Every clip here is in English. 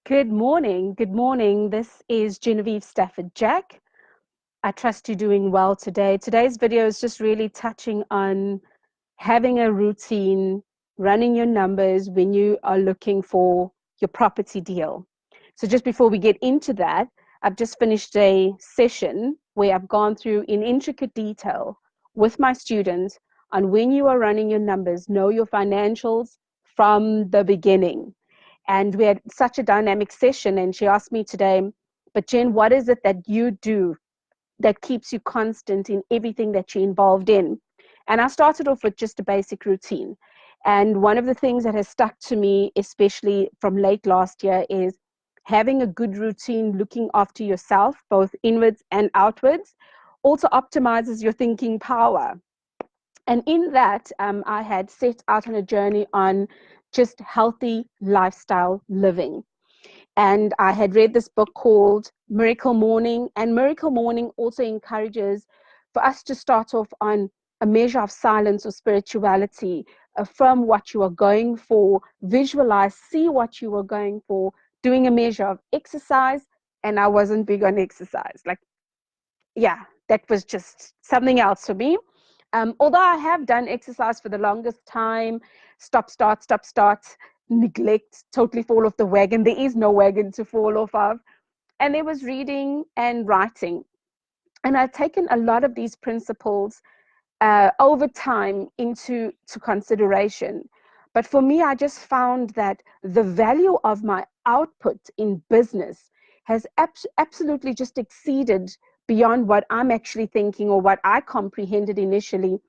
Good morning. Good morning. This is Genevieve Stafford Jack. I trust you're doing well today. Today's video is just really touching on having a routine, running your numbers when you are looking for your property deal. So just before we get into that, I've just finished a session where I've gone through in intricate detail with my students on when you are running your numbers, know your financials from the beginning. And we had such a dynamic session, and she asked me today, but Jen, what is it that you do that keeps you constant in everything that you're involved in? And I started off with just a basic routine. And one of the things that has stuck to me, especially from late last year, is having a good routine, looking after yourself, both inwards and outwards, also optimizes your thinking power. And in that, I had set out on a journey on just healthy lifestyle living. And I had read this book called Miracle Morning. And Miracle Morning also encourages for us to start off on a measure of silence or spirituality, affirm what you are going for, visualize, see what you are going for, doing a measure of exercise. And I wasn't big on exercise. Yeah, that was just something else for me. Although I have done exercise for the longest time, stop, start, neglect, totally fall off the wagon. There is no wagon to fall off of. And there was reading and writing. And I've taken a lot of these principles over time into consideration. But for me, I just found that the value of my output in business has absolutely just exceeded beyond what I'm actually thinking or what I comprehended initially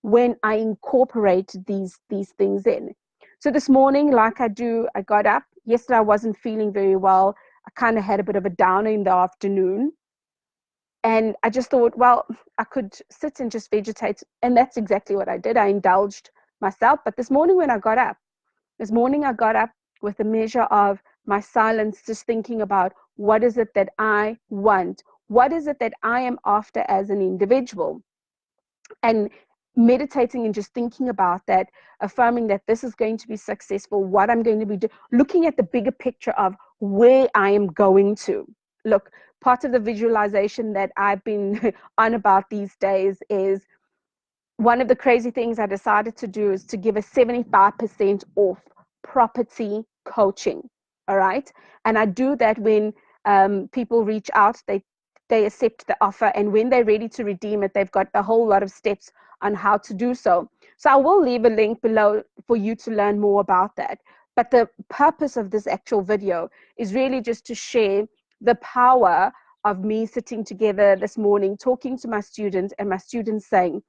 when I incorporate these things in. So this morning, like I do, I got up. Yesterday, I wasn't feeling very well. I kind of had a bit of a downer in the afternoon. And I just thought, well, I could sit and just vegetate. And that's exactly what I did. I indulged myself. But this morning I got up with a measure of my silence, just thinking about what is it that I want? What is it that I am after as an individual? And meditating and just thinking about that, affirming that this is going to be successful, what I'm going to be doing, looking at the bigger picture of where I am going to. Look, part of the visualization that I've been on about these days is one of the crazy things I decided to do is to give a 75% off property coaching. All right. And I do that when people reach out, they accept the offer. And when they're ready to redeem it, they've got a whole lot of steps on how to do so. So I will leave a link below for you to learn more about that. But the purpose of this actual video is really just to share the power of me sitting together this morning, talking to my students, and my students saying,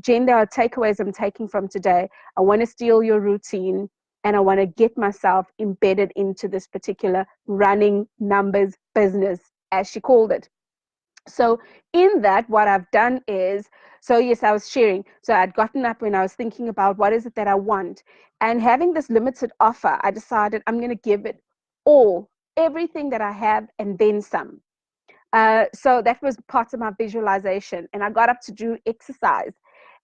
Jen, there are takeaways I'm taking from today. I want to steal your routine, and I want to get myself embedded into this particular running numbers business, as she called it. So in that, what I've done is, so yes, I was sharing. So I'd gotten up when I was thinking about what is it that I want. And having this limited offer, I decided I'm going to give it all, everything that I have, and then some. So that was part of my visualization. And I got up to do exercise.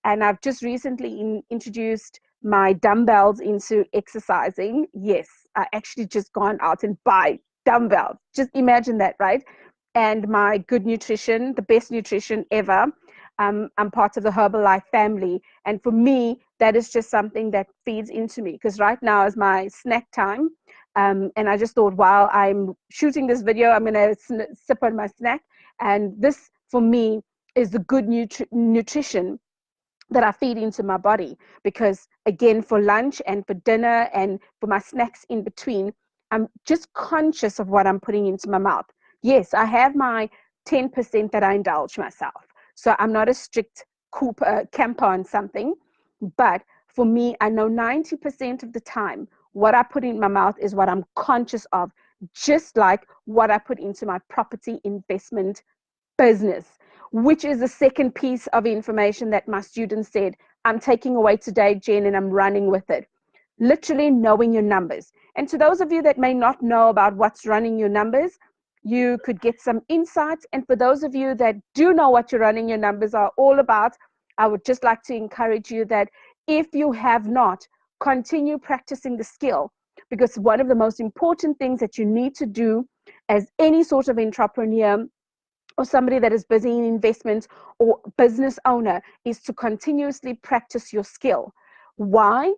And I've just recently introduced my dumbbells into exercising. Yes, I actually just gone out and buy dumbbells. Just imagine that, right? And my good nutrition, the best nutrition ever. I'm part of the Herbalife family. And for me, that is just something that feeds into me, because right now is my snack time. And I just thought, while I'm shooting this video, I'm going to sip on my snack. And this, for me, is the good nutrition that I feed into my body. Because again, for lunch and for dinner and for my snacks in between, I'm just conscious of what I'm putting into my mouth. Yes, I have my 10% that I indulge myself. So I'm not a strict camper on something. But for me, I know 90% of the time, what I put in my mouth is what I'm conscious of, just like what I put into my property investment business, which is the second piece of information that my students said, I'm taking away today, Jen, and I'm running with it. Literally knowing your numbers. And to those of you that may not know about what's running your numbers, you could get some insights. And for those of you that do know what your running your numbers are all about, I would just like to encourage you that if you have not, continue practicing the skill, because one of the most important things that you need to do as any sort of entrepreneur or somebody that is busy in investments or business owner is to continuously practice your skill. Why?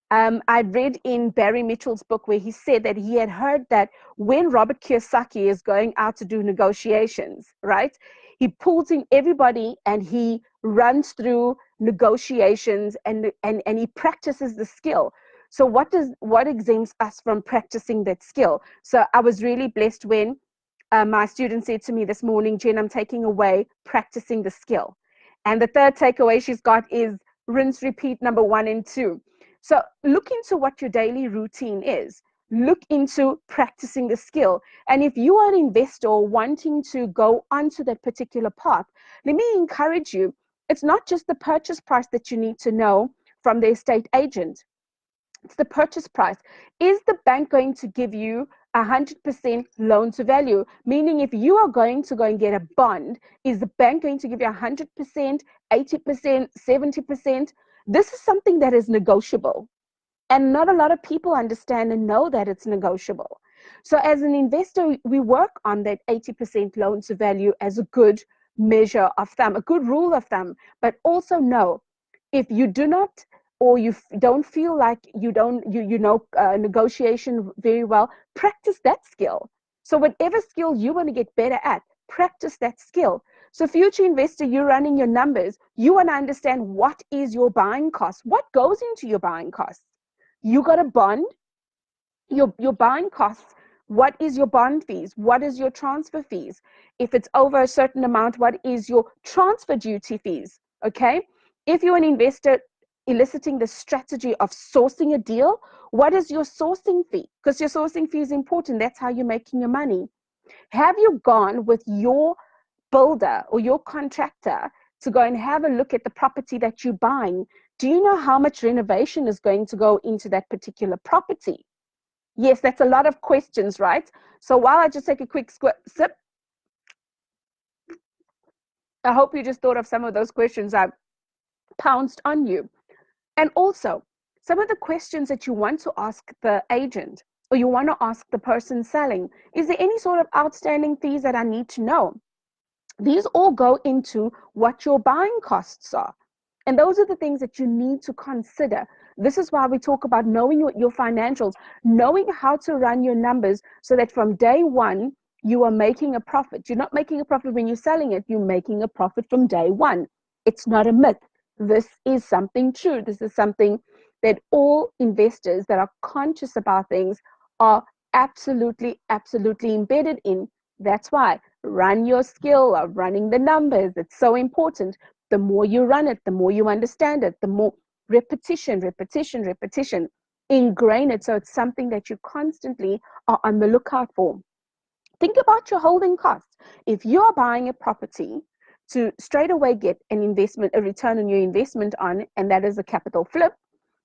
I read in Barry Mitchell's book where he said that he had heard that when Robert Kiyosaki is going out to do negotiations, right, he pulls in everybody and he runs through negotiations and he practices the skill. So what exempts us from practicing that skill? So I was really blessed when my student said to me this morning, Jen, I'm taking away practicing the skill. And the third takeaway she's got is rinse, repeat, number 1 and 2. So look into what your daily routine is. Look into practicing the skill. And if you are an investor wanting to go onto that particular path, let me encourage you. It's not just the purchase price that you need to know from the estate agent. It's the purchase price. Is the bank going to give you 100% loan to value? Meaning if you are going to go and get a bond, is the bank going to give you 100%, 80%, 70%? This is something that is negotiable. And not a lot of people understand and know that it's negotiable. So as an investor, we work on that 80% loan to value as a good measure of thumb, a good rule of thumb. But also know, if you do not, or you don't feel like you know negotiation very well, practice that skill. So whatever skill you want to get better at, practice that skill. So future investor, you're running your numbers. You want to understand what is your buying cost. What goes into your buying costs? You got a bond, your buying costs. What is your bond fees? What is your transfer fees? If it's over a certain amount, what is your transfer duty fees? Okay. If you're an investor eliciting the strategy of sourcing a deal, what is your sourcing fee? Because your sourcing fee is important. That's how you're making your money. Have you gone with your builder or your contractor to go and have a look at the property that you're buying? Do you know how much renovation is going to go into that particular property? Yes, that's a lot of questions, right? So while I just take a quick sip, I hope you just thought of some of those questions I pounced on you. And also, some of the questions that you want to ask the agent or you want to ask the person selling, is there any sort of outstanding fees that I need to know? These all go into what your buying costs are. And those are the things that you need to consider. This is why we talk about knowing your financials, knowing how to run your numbers so that from day one, you are making a profit. You're not making a profit when you're selling it. You're making a profit from day one. It's not a myth. This is something true. This is something that all investors that are conscious about things are absolutely, absolutely embedded in. That's why run your skill of running the numbers. It's so important. The more you run it, the more you understand it, the more repetition, repetition, repetition. Ingrain it so it's something that you constantly are on the lookout for. Think about your holding costs. If you are buying a property to straight away get an investment, a return on your investment on, and that is a capital flip,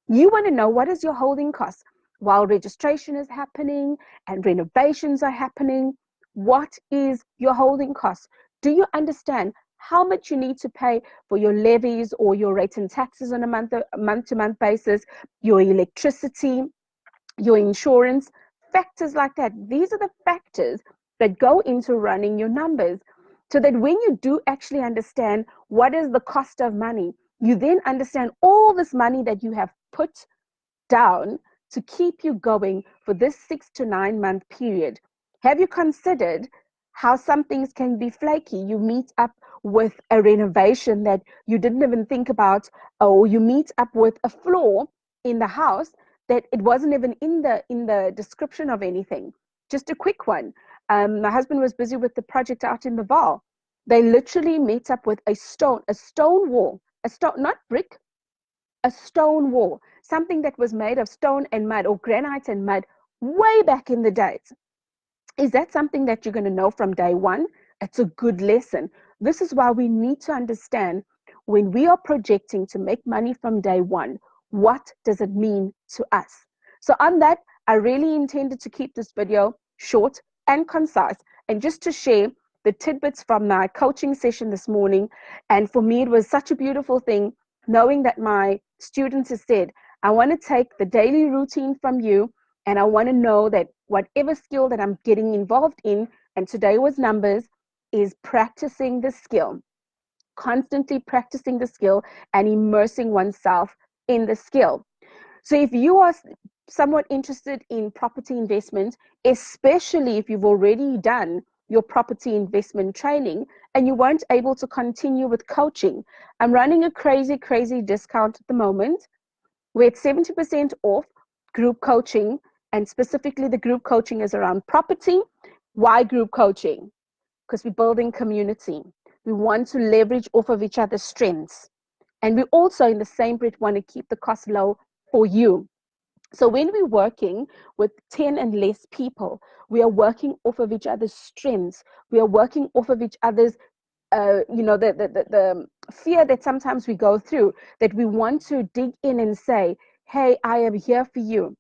you want to know what is your holding costs while registration is happening and renovations are happening. What is your holding costs? Do you understand how much you need to pay for your levies or your rates and taxes on a month-to-month basis, your electricity, your insurance, factors like that? These are the factors that go into running your numbers, so that when you do actually understand what is the cost of money, you then understand all this money that you have put down to keep you going for this 6 to 9 month period. Have you considered how some things can be flaky? You meet up with a renovation that you didn't even think about, or you meet up with a flaw in the house that it wasn't even in the description of anything. Just a quick one. My husband was busy with the project out in Laval. They literally met up with a stone wall, not brick, a stone wall, something that was made of stone and mud or granite and mud way back in the days. Is that something that you're going to know from day one? It's a good lesson. This is why we need to understand, when we are projecting to make money from day one, what does it mean to us? So on that, I really intended to keep this video short and concise, and just to share the tidbits from my coaching session this morning. And for me, it was such a beautiful thing knowing that my students have said, I want to take the daily routine from you And I want to know that whatever skill that I'm getting involved in, and today was numbers, is practicing the skill, constantly practicing the skill and immersing oneself in the skill. So if you are somewhat interested in property investment, especially if you've already done your property investment training and you weren't able to continue with coaching, I'm running a crazy, crazy discount at the moment. We're at 70% off group coaching, and specifically the group coaching is around property. Why group coaching? Because we're building community. We want to leverage off of each other's strengths. And we also, in the same breath, want to keep the cost low for you. So when we're working with 10 and less people, we are working off of each other's strengths. We are working off of each other's, the fear that sometimes we go through, that we want to dig in and say, hey, I am here for you.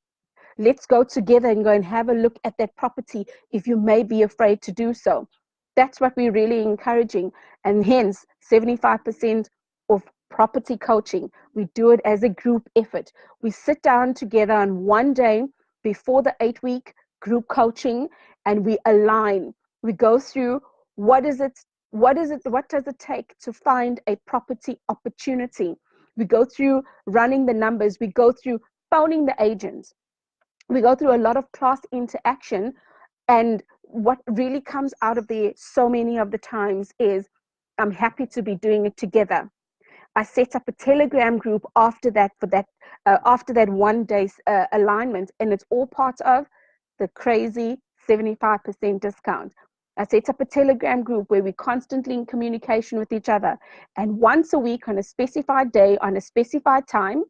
Let's go together and go and have a look at that property if you may be afraid to do so. That's what we're really encouraging. And hence, 75% of property coaching, we do it as a group effort. We sit down together on one day before the 8-week group coaching and we align. We go through what does it take to find a property opportunity. We go through running the numbers. We go through phoning the agents. We go through a lot of class interaction, and what really comes out of there so many of the times is I'm happy to be doing it together. I set up a Telegram group after that after that 1 day alignment, and it's all part of the crazy 75% discount. I set up a Telegram group where we're constantly in communication with each other, and once a week on a specified day, on a specified time,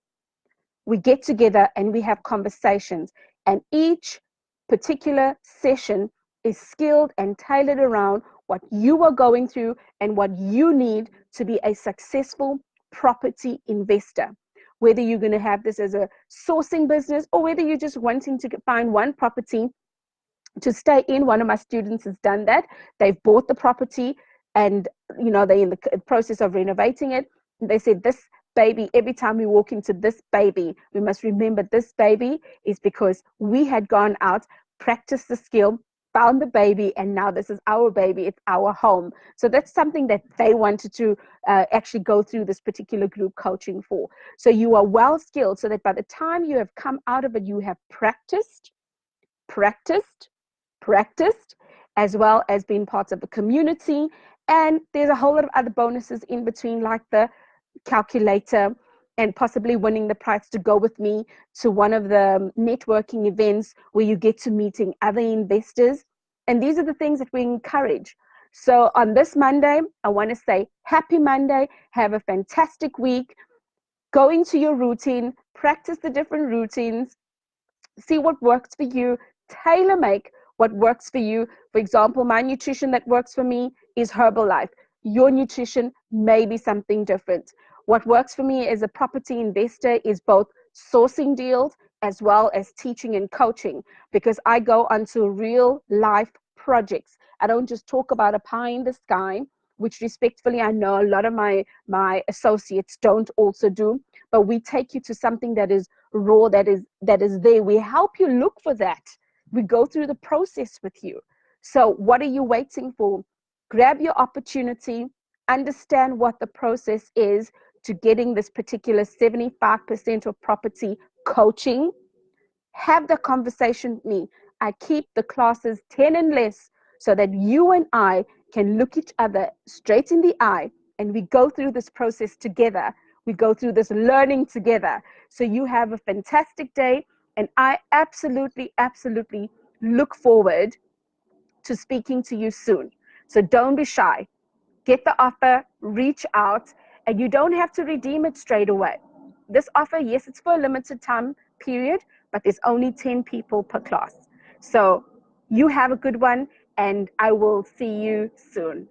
we get together and we have conversations, and each particular session is skilled and tailored around what you are going through and what you need to be a successful property investor. Whether you're going to have this as a sourcing business or whether you're just wanting to find one property to stay in. One of my students has done that. They've bought the property and they're in the process of renovating it. They said, this baby, every time we walk into this baby, we must remember this baby is because we had gone out, practiced the skill, found the baby, and now this is our baby. It's our home. So that's something that they wanted to actually go through this particular group coaching for. So you are well skilled so that by the time you have come out of it, you have practiced, as well as being part of the community. And there's a whole lot of other bonuses in between, like the calculator and possibly winning the prize to go with me to one of the networking events where you get to meeting other investors. And these are the things that we encourage. So on this Monday, I want to say happy Monday. Have a fantastic week. Go into your routine, practice the different routines, see what works for you, tailor make what works for you. For example, my nutrition that works for me is Herbalife. Your nutrition may be something different. What works for me as a property investor is both sourcing deals as well as teaching and coaching, because I go onto real life projects. I don't just talk about a pie in the sky, which respectfully I know a lot of my associates don't also do, but we take you to something that is raw, that is there. We help you look for that. We go through the process with you. So what are you waiting for? Grab your opportunity, understand what the process is to getting this particular 75% of property coaching. Have the conversation with me. I keep the classes 10 and less so that you and I can look each other straight in the eye and we go through this process together. We go through this learning together. So you have a fantastic day, and I absolutely look forward to speaking to you soon. So don't be shy. Get the offer, reach out, and you don't have to redeem it straight away. This offer, yes, it's for a limited time period, but there's only 10 people per class. So you have a good one, and I will see you soon.